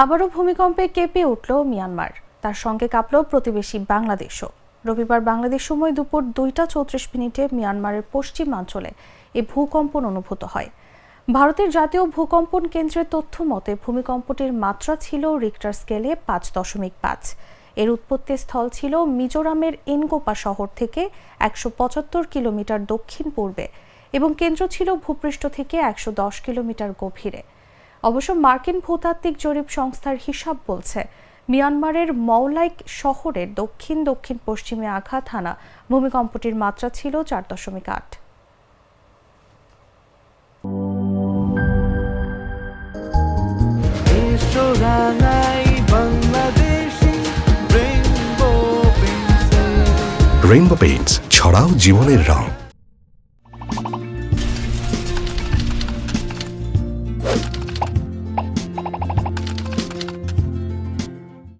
আবারও ভূমিকম্পে কেঁপে উঠল মিয়ানমার, তার সঙ্গে কাঁপল প্রতিবেশী বাংলাদেশও। রবিবার বাংলাদেশ সময় দুপুর 2টা 34 মিয়ানমারের পশ্চিমাঞ্চলে এই ভূকম্পন অনুভূত হয়। ভারতের জাতীয় ভূকম্পন কেন্দ্রের তথ্য মতে ভূমিকম্পটির মাত্রা ছিল রিক্টার স্কেলে 5.5। এর উৎপত্তি স্থল ছিল মিজোরামের এনগোপা শহর থেকে 175 কিলোমিটার দক্ষিণ পূর্বে এবং কেন্দ্র ছিল ভূপৃষ্ঠ থেকে 110 কিলোমিটার গভীরে। অবশ্য মার্কিন ভূতাত্ত্বিক জরিপ সংস্থার হিসাব বলছে মিয়ানমারের মৌলাইক শহরের দক্ষিণ দক্ষিণ পশ্চিমে আঘাত হানা ভূমিকম্পটির মাত্রা ছিল 4.8। রেইনবো পেইন্টস, ছড়াও জীবনের রং।